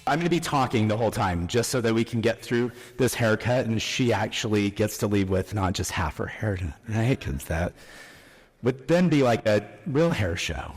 I'm going to be talking the whole time just so that we can get through this haircut, and she actually gets to leave with not just half her hair, right? Because that would then be like a real hair show.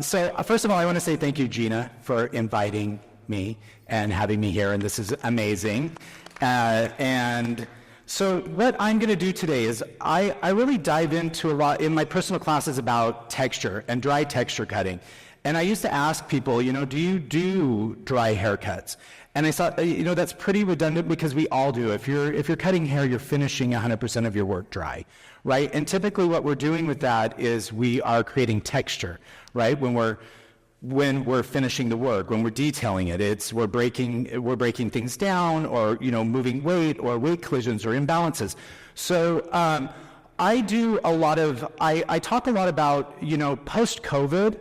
So first of all, I want to say thank you, Gina, for inviting me and having me here, and this is amazing. And so what I'm going to do today is I really dive into a lot in my personal classes about texture and dry texture cutting. And I used to ask people, do you do dry haircuts? And I thought, that's pretty redundant because we all do. If you're cutting hair, you're finishing 100% of your work dry, right? And typically what we're doing with that is we are creating texture, right? When we're finishing the work, when we're detailing it, we're breaking things down, or moving weight, or weight collisions or imbalances. So I do a lot of I talk a lot about post-COVID.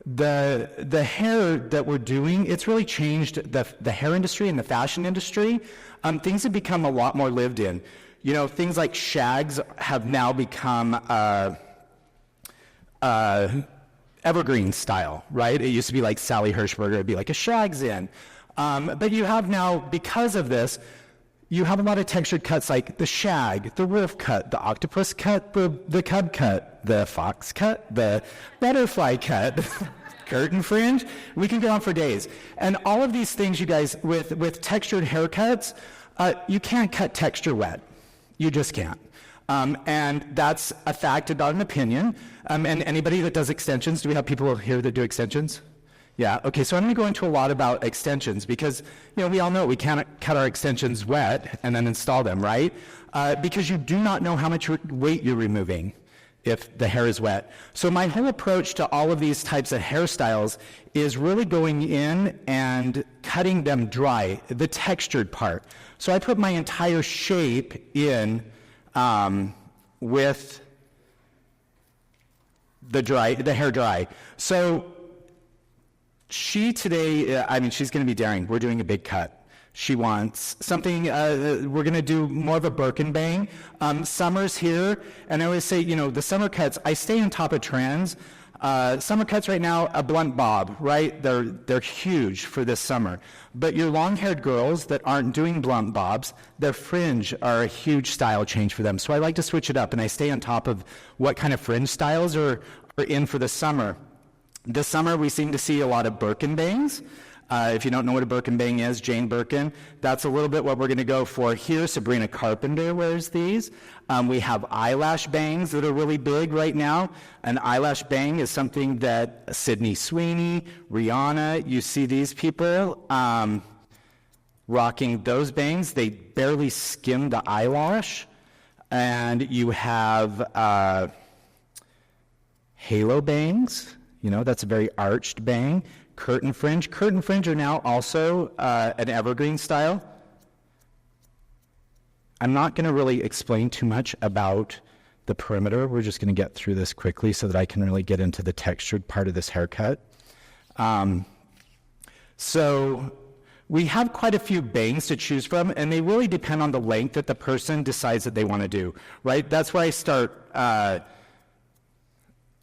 The hair that we're doing, it's really changed the hair industry and the fashion industry. Things have become a lot more lived in. Things like shags have now become evergreen style, right? It used to be like Sally Hershberger, it'd be like a shag's in. But you have now, because of this, you have a lot of textured cuts like the shag, the roof cut, the octopus cut, the cub cut, the fox cut, the butterfly cut, curtain fringe. We can go on for days. And all of these things, you guys, with textured haircuts, you can't cut texture wet. You just can't. And that's a fact and not an opinion. And anybody that does extensions, do we have people here that do extensions? Yeah, okay, so I'm going to go into a lot about extensions because, we all know we can't cut our extensions wet and then install them, right? Because you do not know how much weight you're removing if the hair is wet. So my whole approach to all of these types of hairstyles is really going in and cutting them dry, the textured part. So I put my entire shape in with the hair dry. So she today, she's going to be daring. We're doing a big cut. She wants something, we're going to do more of a Birkin bang. Summer's here, and I always say, the summer cuts, I stay on top of trends. Summer cuts right now, a blunt bob, right? They're huge for this summer. But your long-haired girls that aren't doing blunt bobs, their fringe are a huge style change for them. So I like to switch it up, and I stay on top of what kind of fringe styles are in for the summer. This summer, we seem to see a lot of Birkin bangs. If you don't know what a Birkin bang is, Jane Birkin, that's a little bit what we're going to go for here. Sabrina Carpenter wears these. We have eyelash bangs that are really big right now. An eyelash bang is something that Sydney Sweeney, Rihanna, you see these people rocking those bangs. They barely skim the eyelash. And you have halo bangs. That's a very arched bang. Curtain fringe. Curtain fringe are now also an evergreen style. I'm not going to really explain too much about the perimeter. We're just going to get through this quickly so that I can really get into the textured part of this haircut. So we have quite a few bangs to choose from, and they really depend on the length that the person decides that they want to do, right? That's where I start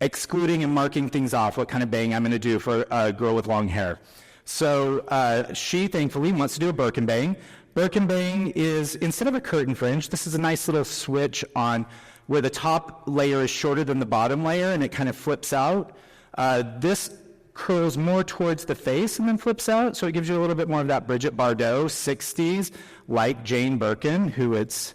excluding and marking things off, what kind of bang I'm going to do for a girl with long hair. So she, thankfully, wants to do a Birkin bang. Birkin bang is, instead of a curtain fringe, this is a nice little switch on where the top layer is shorter than the bottom layer, and it kind of flips out. This curls more towards the face and then flips out, so it gives you a little bit more of that Brigitte Bardot 60s, like Jane Birkin, who it's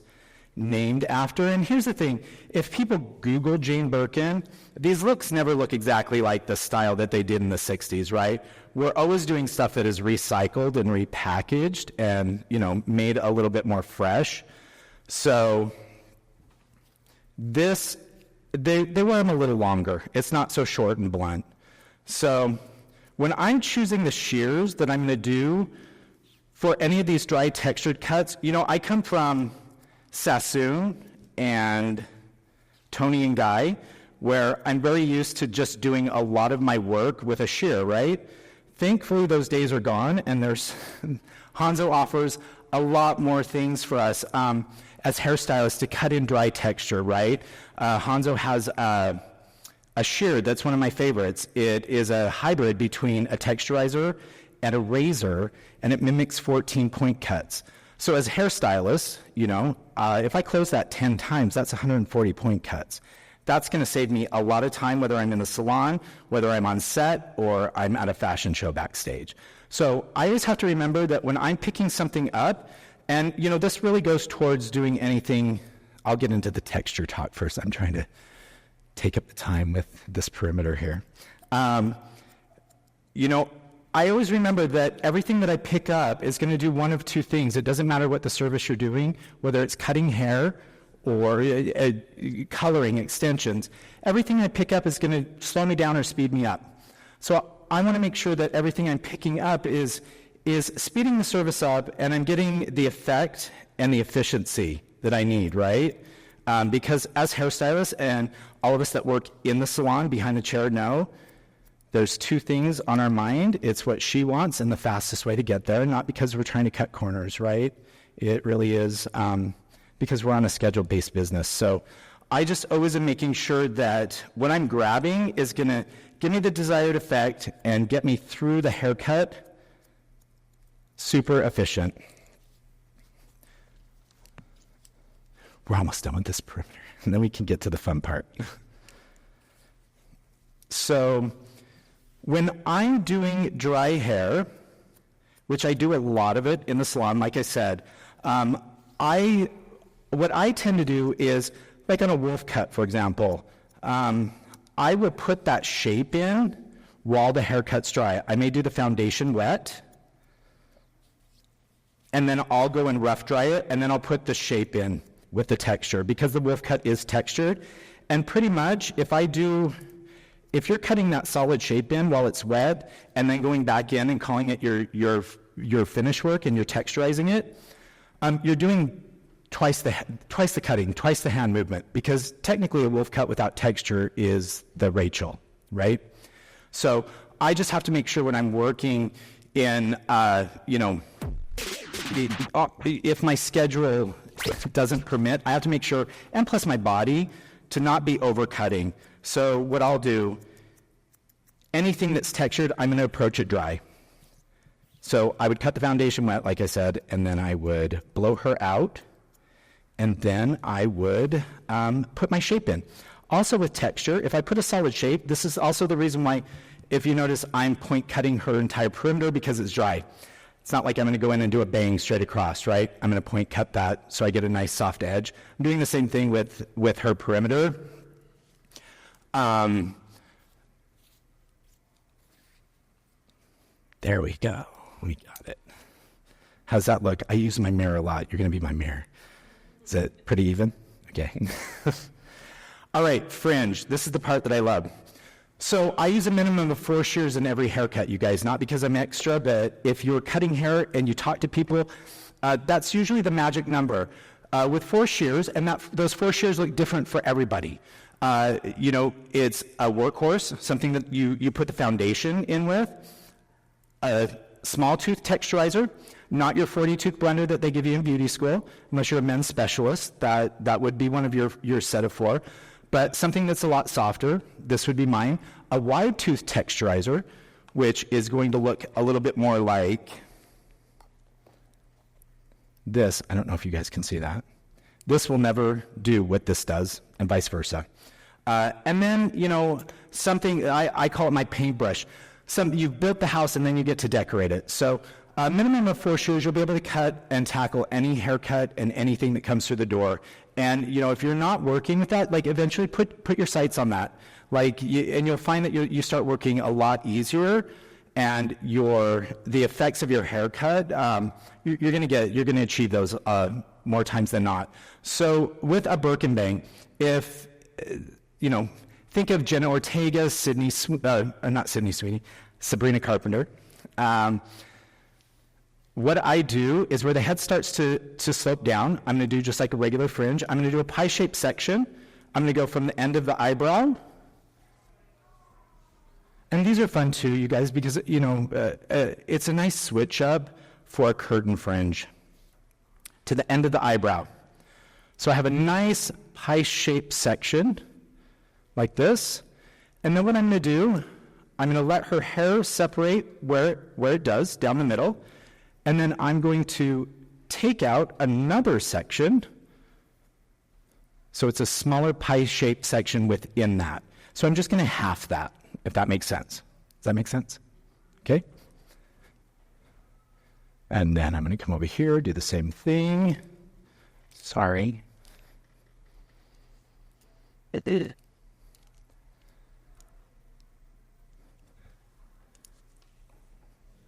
named after. And here's the thing, if people Google Jane Birkin, these looks never look exactly like the style that they did in the 60s, right? We're always doing stuff that is recycled and repackaged and, made a little bit more fresh. So this, they wear them a little longer. It's not so short and blunt. So when I'm choosing the shears that I'm going to do for any of these dry textured cuts, I come from Sassoon and Tony and Guy, where I'm very used to just doing a lot of my work with a shear, right? Thankfully, those days are gone, and Hanzo offers a lot more things for us as hairstylists to cut in dry texture, right? Hanzo has a shear that's one of my favorites. It is a hybrid between a texturizer and a razor, and it mimics 14-point cuts. So as a hairstylist, if I close that 10 times, that's 140 point cuts. That's going to save me a lot of time, whether I'm in the salon, whether I'm on set, or I'm at a fashion show backstage. So I always have to remember that when I'm picking something up, and this really goes towards doing anything. I'll get into the texture talk first. I'm trying to take up the time with this perimeter here. I always remember that everything that I pick up is going to do one of two things. It doesn't matter what the service you're doing, whether it's cutting hair or coloring, extensions. Everything I pick up is going to slow me down or speed me up. So I want to make sure that everything I'm picking up is speeding the service up, and I'm getting the effect and the efficiency that I need, right? Because as hairstylists, and all of us that work in the salon behind the chair know, there's two things on our mind. It's what she wants and the fastest way to get there, not because we're trying to cut corners, right? It really is because we're on a schedule-based business. So I just always am making sure that what I'm grabbing is going to give me the desired effect and get me through the haircut super efficient. We're almost done with this perimeter, and then we can get to the fun part. So when I'm doing dry hair, which I do a lot of it in the salon, like I said, what I tend to do is, like on a wolf cut, for example, I would put that shape in while the haircut's dry. I may do the foundation wet, and then I'll go and rough dry it, and then I'll put the shape in with the texture, because the wolf cut is textured. And pretty much, if you're cutting that solid shape in while it's wet, and then going back in and calling it your finish work and you're texturizing it, you're doing twice the cutting, twice the hand movement, because technically a wolf cut without texture is the Rachel, right? So I just have to make sure when I'm working in, if my schedule doesn't permit, I have to make sure, and plus my body, to not be overcutting. So what I'll do, anything that's textured, I'm going to approach it dry. So I would cut the foundation wet, like I said, and then I would blow her out, and then I would put my shape in. Also with texture, if I put a solid shape, this is also the reason why, if you notice, I'm point cutting her entire perimeter, because it's dry. It's not like I'm going to go in and do a bang straight across, right? I'm going to point cut that so I get a nice soft edge. I'm doing the same thing with her perimeter. There we go. We got it. How's that look? I use my mirror a lot. You're going to be my mirror. Is it pretty even? Okay. All right, fringe. This is the part that I love. So I use a minimum of 4 shears in every haircut, you guys, not because I'm extra, but if you're cutting hair and you talk to people, that's usually the magic number. With 4 shears, and those 4 shears look different for everybody. It's a workhorse, something that you put the foundation in with, a small tooth texturizer, not your 40-tooth blender that they give you in beauty school, unless you're a men's specialist. That would be one of your set of 4. But something that's a lot softer, this would be mine, a wide tooth texturizer, which is going to look a little bit more like this. I don't know if you guys can see that. This will never do what this does, and vice versa. And then, something, I call it my paintbrush. You've built the house and then you get to decorate it. So a minimum of 4 shears, you'll be able to cut and tackle any haircut and anything that comes through the door. And, if you're not working with that, eventually put your sights on that. And you'll find that you start working a lot easier, and the effects of your haircut, you're going to achieve those more times than not. So with a Birkenbang, if, think of Jenna Ortega, Sabrina Carpenter. What I do is where the head starts to slope down, I'm going to do just like a regular fringe. I'm going to do a pie-shaped section. I'm going to go from the end of the eyebrow. And these are fun too, you guys, because, it's a nice switch up for a curtain fringe to the end of the eyebrow. So I have a nice pie-shaped section like this. And then what I'm going to do, I'm going to let her hair separate where it does, down the middle, and then I'm going to take out another section, so it's a smaller pie-shaped section within that. So I'm just going to half that, if that makes sense. Does that make sense? Okay? And then I'm going to come over here, do the same thing. Sorry.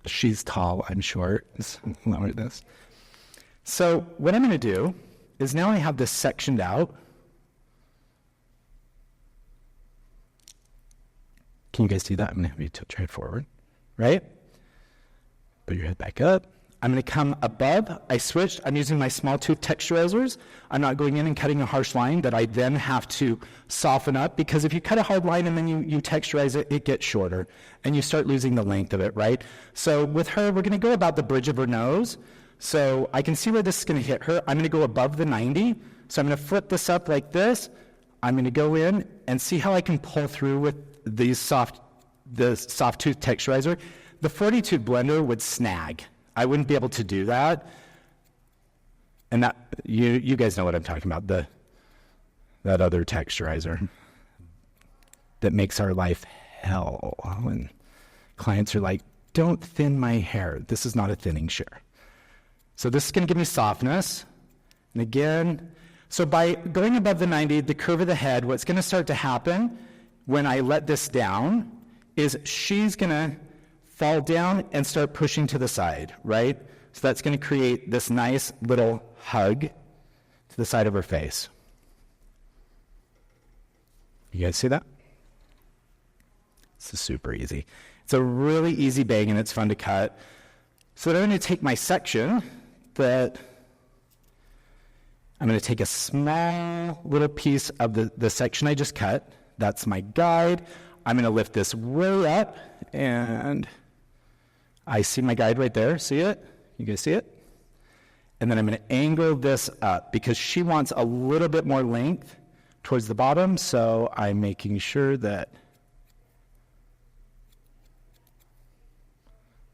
She's tall, I'm short. Let's lower this. So what I'm going to do is now I have this sectioned out. Can you guys see that? I'm going to have you tilt your head forward, right? Put your head back up. I'm going to come above. I switched. I'm using my small tooth texturizers. I'm not going in and cutting a harsh line that I then have to soften up, because if you cut a hard line and then you texturize it, it gets shorter and you start losing the length of it, right? So with her, we're going to go about the bridge of her nose. So I can see where this is going to hit her. I'm going to go above the 90. So I'm going to flip this up like this. I'm going to go in and see how I can pull through with the soft tooth texturizer. The 40 tooth blender would snag. I wouldn't be able to do that. And that you guys know what I'm talking about, that other texturizer that makes our life hell. When clients are like, don't thin my hair. This is not a thinning shear. So this is going to give me softness. And again, so by going above the 90, the curve of the head, what's going to start to happen when I let this down is she's going to fall down and start pushing to the side, right? So that's going to create this nice little hug to the side of her face. You guys see that? This is super easy. It's a really easy bang and it's fun to cut. So then I'm going to take my section that I'm going to take a small little piece of the section I just cut. That's my guide. I'm going to lift this way up, and I see my guide right there. See it? You guys see it? And then I'm going to angle this up because she wants a little bit more length towards the bottom, so I'm making sure that,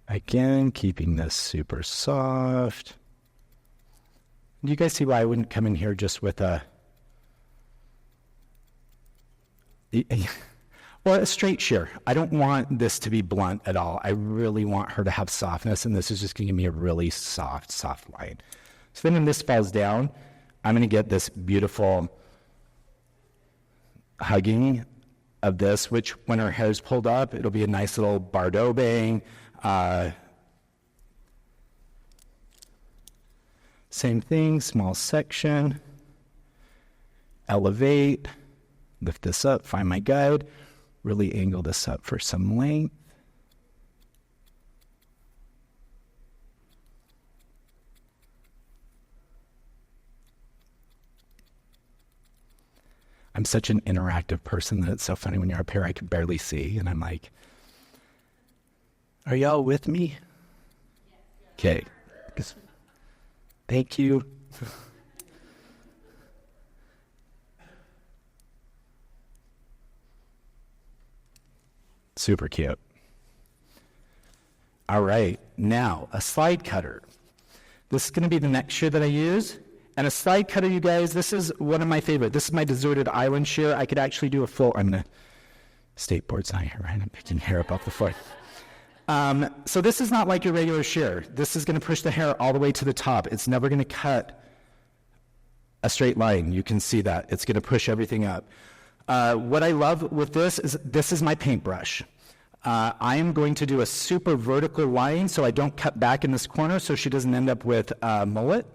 again, keeping this super soft. Do you guys see why I wouldn't come in here just with a straight shear? I don't want this to be blunt at all. I really want her to have softness, and this is just going to give me a really soft line. So then when this falls down, I'm going to get this beautiful hugging of this, which when her hair's pulled up, it'll be a nice little Bardot bang. Same thing, small section, elevate, lift this up, find my guide, really angle this up for some length. I'm such an interactive person that it's so funny when you're up here, I can barely see, and I'm like, are y'all with me? Okay. Thank you. Super cute. All right, now a slide cutter. This is going to be the next shear that I use. And a slide cutter, you guys, this is one of my favorite. This is my deserted island shear. I could actually do a full, I'm going to, state board's not here, right? I'm picking hair up off the floor. So this is not like your regular shear. This is going to push the hair all the way to the top. It's never going to cut a straight line. You can see that. It's going to push everything up. What I love with this is my paintbrush. I am going to do a super vertical line so I don't cut back in this corner so she doesn't end up with a mullet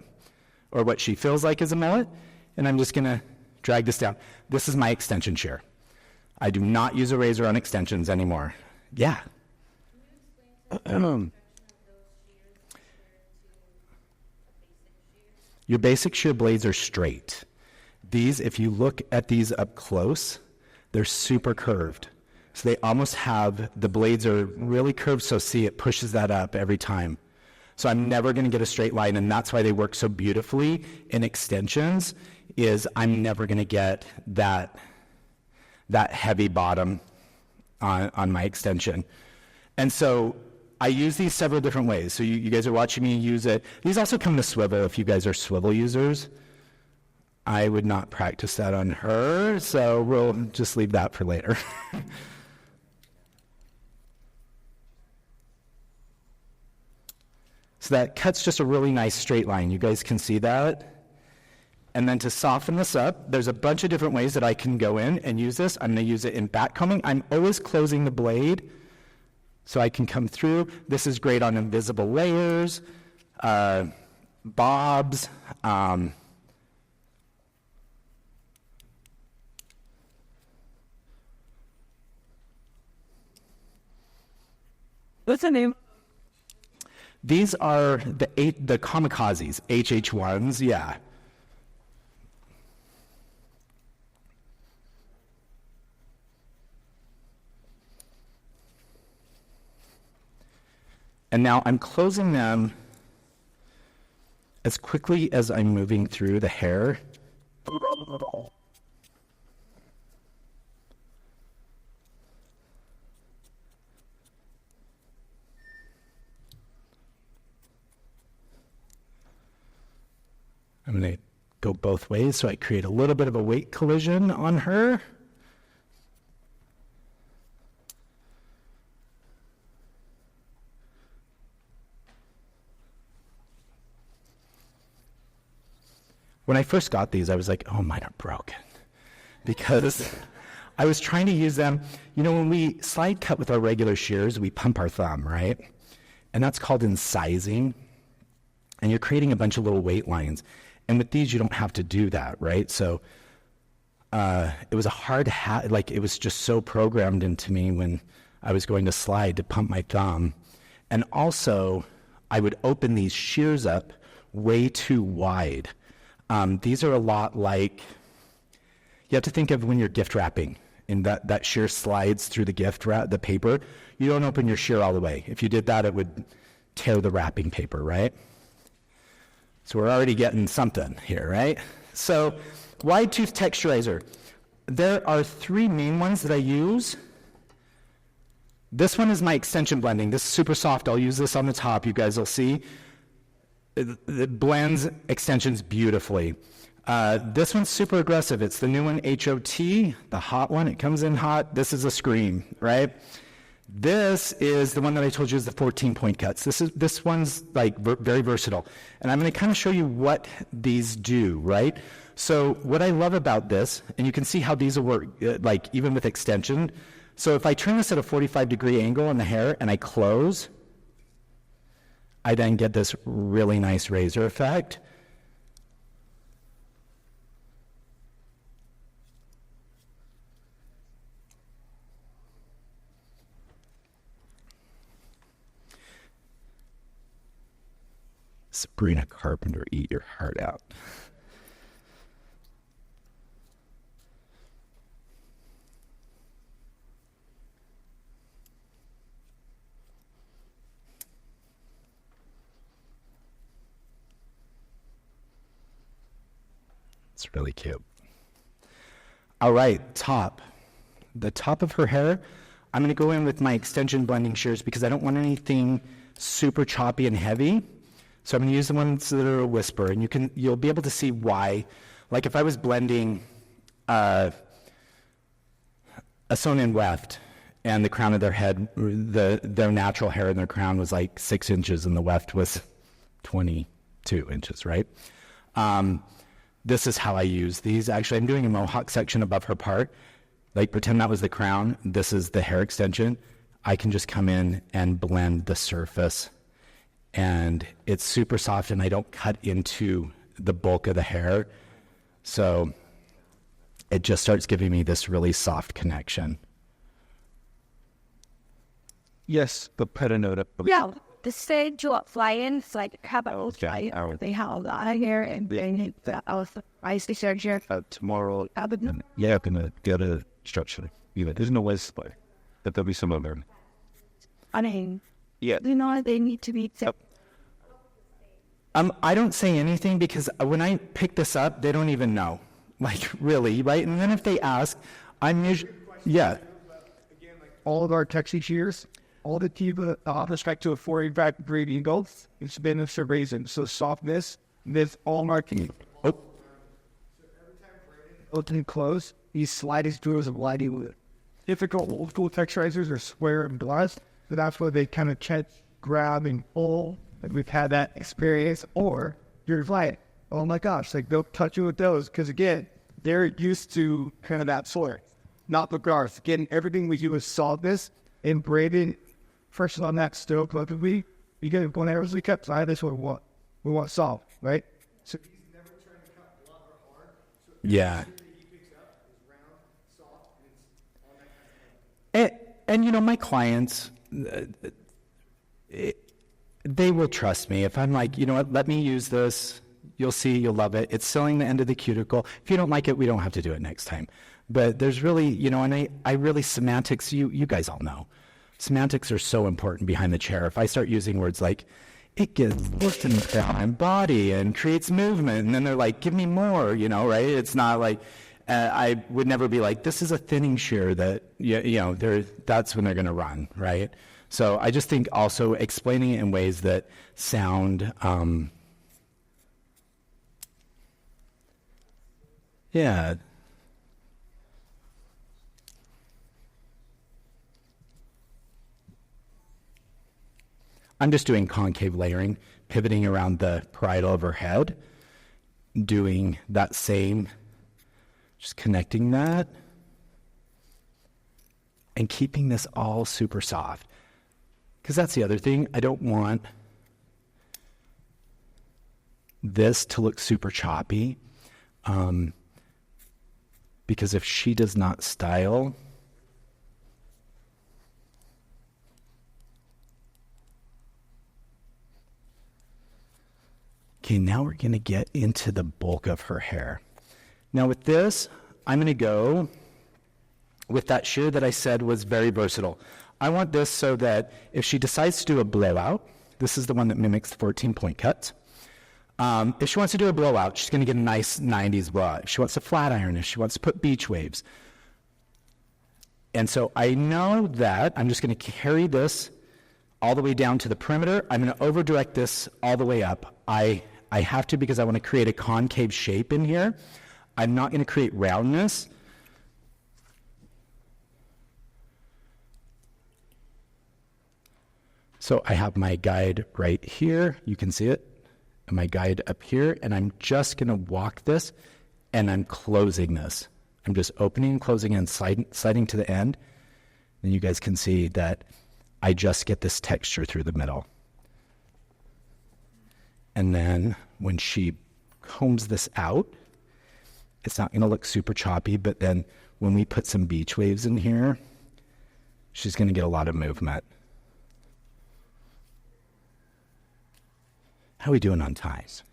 or what she feels like is a mullet. And I'm just going to drag this down. This is my extension shear. I do not use a razor on extensions anymore. Yeah. Your basic shear blades are straight. These, if you look at these up close, they're super curved. So they almost have, the blades are really curved, so see, it pushes that up every time. So I'm never going to get a straight line, and that's why they work so beautifully in extensions, is I'm never going to get that heavy bottom on my extension. And so I use these several different ways. So you guys are watching me use it. These also come to swivel if you guys are swivel users. I would not practice that on her, so we'll just leave that for later. So that cuts just a really nice straight line. You guys can see that. And then to soften this up, there's a bunch of different ways that I can go in and use this. I'm going to use it in back combing. I'm always closing the blade so I can come through. This is great on invisible layers, bobs. What's the name? These are the kamikazes, HH1s, yeah. And now I'm closing them as quickly as I'm moving through the hair. I'm going to go both ways so I create a little bit of a weight collision on her. When I first got these, I was like, oh, mine are broken. Because I was trying to use them. You know, when we slide cut with our regular shears, we pump our thumb, right? And that's called incising. And you're creating a bunch of little weight lines. And with these, you don't have to do that, right? So it was a hard like it was just so programmed into me when I was going to slide to pump my thumb. And also, I would open these shears up way too wide. These are a lot like, you have to think of when you're gift wrapping and that shear slides through the gift wrap, the paper. You don't open your shear all the way. If you did that, it would tear the wrapping paper, right? So we're already getting something here, right? So wide tooth texturizer. There are three main ones that I use. This one is my extension blending. This is super soft. I'll use this on the top. You guys will see. It blends extensions beautifully. This one's super aggressive. It's the new one, HOT, the hot one. It comes in hot. This is a scream, right? This is the one that I told you is the 14-point cuts. This one's like very versatile. And I'm going to kind of show you what these do, right? So what I love about this, and you can see how these will work, like even with extension. So if I turn this at a 45-degree angle on the hair and I close, I then get this really nice razor effect. Sabrina Carpenter, eat your heart out. It's really cute. All right, top. The top of her hair, I'm going to go in with my extension blending shears because I don't want anything super choppy and heavy. So I'm going to use the ones that are a whisper, and you'll be able to see why. Like if I was blending a sewn-in weft, and the crown of their head, their natural hair in their crown was like 6 inches, and the weft was 22 inches, right? This is how I use these. Actually, I'm doing a mohawk section above her part. Like pretend that was the crown. This is the hair extension. I can just come in and blend the surface. And it's super soft, and I don't cut into the bulk of the hair. So it just starts giving me this really soft connection. Yes, but put a note up. Yeah, the stage you apply in, it's like, how about they have a lot of hair and that I was surprised to search here. Tomorrow, yeah, I'm going to get a structure. There's no way to play, but there'll be some of them. I mean, yeah. You know, they need to be... I don't say anything because when I pick this up, they don't even know. Like, really, right? And then if they ask, I'm usually... Yeah. all of our Texas shears, all the Tiva, respect to a 485 degree angle, it's been for a reason. So softness, this all marking. Oh. Open and close, these sliding screws of lighting wood. Typical old school texturizers are square and blunt, so that's where they kind of catch, grab, and pull. Like we've had that experience. Or you're like, oh my gosh, like they'll touch you with those because again, they're used to kind of that sort. Not the guards. Again, everything we do is softness and braided fresh on that stove. We get whenever we cut side, this what we want. We want soft, right? So he's never trying to cut blunt or hard. So Yeah. And you know, my clients, they will trust me. If I'm like, you know what, let me use this. You'll see, you'll love it. It's sealing the end of the cuticle. If you don't like it, we don't have to do it next time. But there's really, you know, and I really, semantics, you guys all know. Semantics are so important behind the chair. If I start using words like, it gets worked in my body and creates movement, and then they're like, give me more, you know, right? It's not like, I would never be like, this is a thinning shear that, you know, that's when they're going to run, right? So I just think also explaining it in ways that sound, yeah. I'm just doing concave layering, pivoting around the parietal of her head, doing that same, just connecting that, and keeping this all super soft. Because that's the other thing. I don't want this to look super choppy. Because if she does not style, okay, now we're going to get into the bulk of her hair. Now with this, I'm going to go with that shear that I said was very versatile. I want this so that if she decides to do a blowout, this is the one that mimics the 14-point cuts. If she wants to do a blowout, she's going to get a nice 90s blowout. If she wants to flat iron, if she wants to put beach waves. And so I know that I'm just going to carry this all the way down to the perimeter. I'm going to over direct this all the way up. I have to because I want to create a concave shape in here. I'm not going to create roundness. So I have my guide right here. You can see it. And my guide up here. And I'm just going to walk this and I'm closing this. I'm just opening and closing and sliding to the end. And you guys can see that I just get this texture through the middle. And then when she combs this out, it's not going to look super choppy, but then when we put some beach waves in here, she's going to get a lot of movement. How are we doing on ties?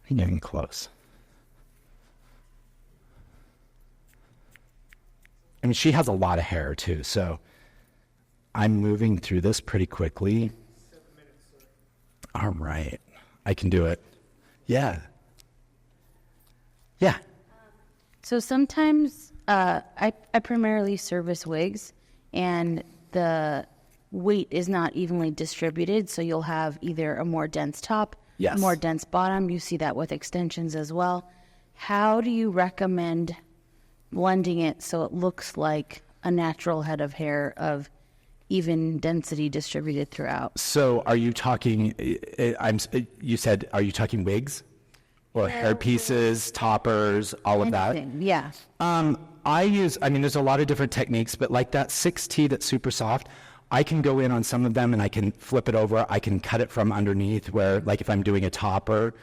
I'm getting close. I mean, she has a lot of hair too, so I'm moving through this pretty quickly. 7 minutes, sir. All right. I can do it. Yeah. Yeah. So sometimes I primarily service wigs, and the weight is not evenly distributed, so you'll have either a more dense top, Yes. a more dense bottom. You see that with extensions as well. How do you recommend blending it so it looks like a natural head of hair of even density distributed throughout? So are you talking, you said, are you talking wigs? Or hair pieces, toppers, all of that? Anything, yeah. There's a lot of different techniques, but like that 6T that's super soft, I can go in on some of them and I can flip it over. I can cut it from underneath where, like if I'm doing a topper,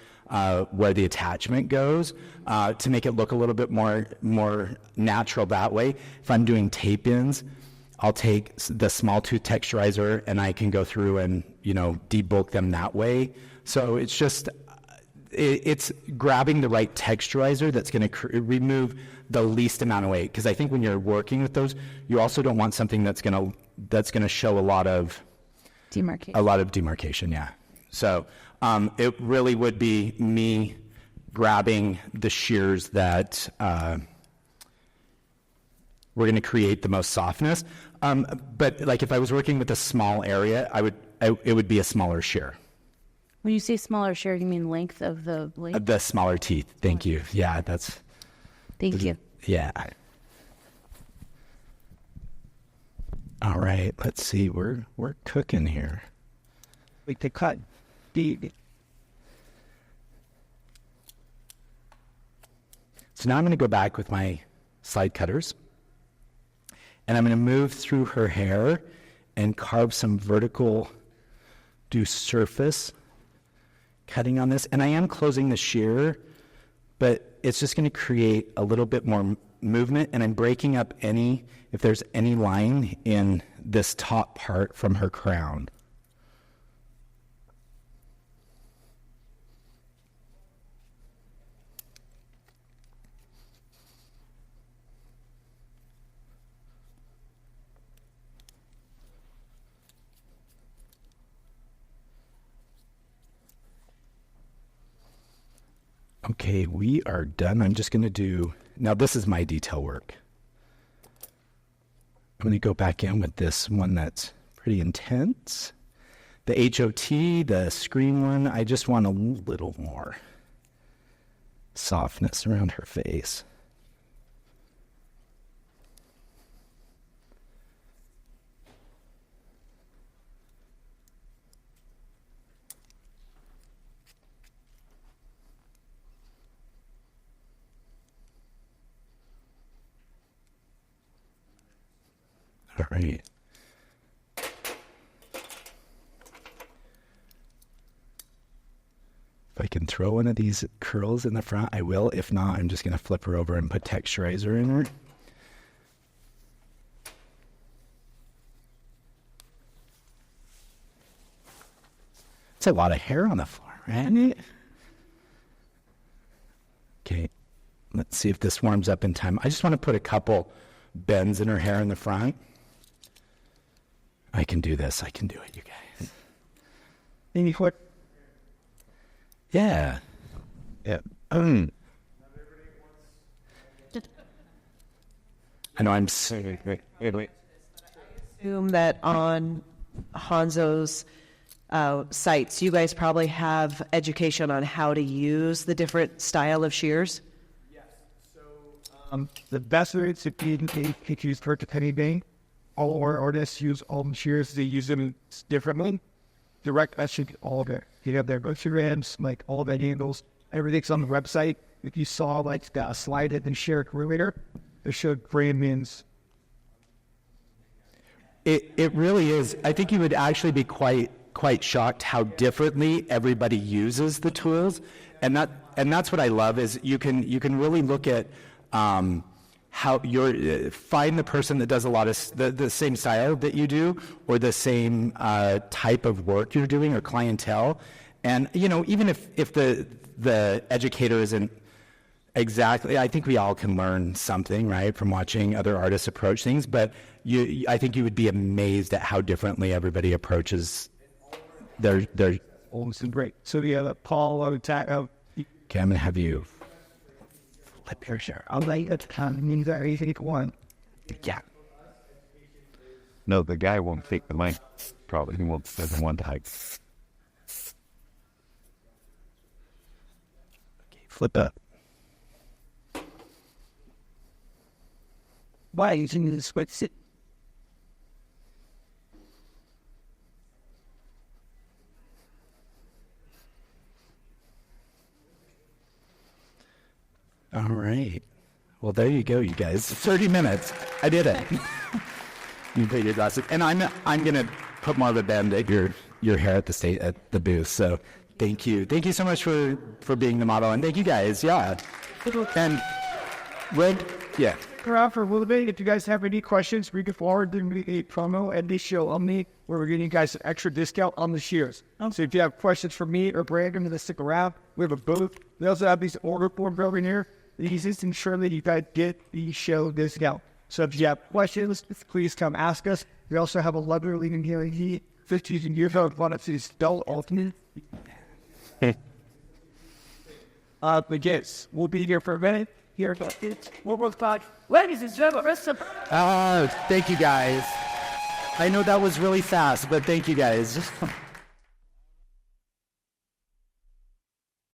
where the attachment goes, to make it look a little bit more natural that way. If I'm doing tape-ins, I'll take the small tooth texturizer and I can go through and, debulk them that way. So it's just, it's grabbing the right texturizer that's going to remove the least amount of weight. Because I think when you're working with those, you also don't want something that's going to show a lot of demarcation. Yeah. So it really would be me grabbing the shears that we're going to create the most softness. But like if I was working with a small area, it would be a smaller shear. When you say smaller shear, you mean length of the blade? The smaller teeth. Thank you. Yeah, Thank you. Yeah. All right. Let's see. We're cooking here. Like to cut deep. So now I'm going to go back with my slide cutters, and I'm going to move through her hair and carve some vertical, do surface cutting on this. And I am closing the shear, but it's just going to create a little bit more movement, and I'm breaking up if there's any line in this top part from her crown. Okay, we are done. I'm just going to do, now this is my detail work. I'm going to go back in with this one that's pretty intense. The HOT, the screen one, I just want a little more softness around her face. All right. If I can throw one of these curls in the front, I will. If not, I'm just going to flip her over and put texturizer in her. It's a lot of hair on the floor, right? Okay, let's see if this warms up in time. I just want to put a couple bends in her hair in the front. I can do this. I can do it, you guys. Maybe what? Yeah. Yeah. I know I'm... Wait. Assume that on Hanzo's sites, you guys probably have education on how to use the different style of shears? The best way to be use for penny bank. All our artists use all the shears. They use them differently. Direct message, all of it. You have their Instagrams, like all the handles. Everything's on the website. If you saw like the slide it and share it earlier, it showed Brandon's. It really is. I think you would actually be quite shocked how differently everybody uses the tools, and that's what I love is you can really look at how you're find the person that does a lot of the same style that you do, or the same type of work you're doing, or clientele, and even if the educator isn't exactly, I think we all can learn something, right, from watching other artists approach things, but I think you would be amazed at how differently everybody approaches their Almost great. So yeah, Paul, okay, I'm gonna have you flip your shirt. I'll let you means that you take one. Yeah. No, the guy won't take the mic. Probably he won't doesn't want to hike. Okay, flip up. Why are you using the sweatsuit? All right. Well, there you go, you guys. 30 minutes. I did it. You put your glasses, and I'm gonna put more of a bend at your hair at the booth. So thank you so much for being the model, and thank you guys. Yeah. And yeah. Around for a little bit. If you guys have any questions, we can forward them a promo at this show on me, where we're getting you guys an extra discount on the shears. So if you have questions for me or Brandon, then stick around. We have a booth. We also have these order forms over here. These just ensure that you guys get the show discount. So if you have questions, please come ask us. We also have a leather leading guarantee. 50 years old, one of these adult alternate. But yes, we'll be here for a minute. here. One more time. Ladies and gentlemen, Thank you guys. I know that was really fast, but thank you guys.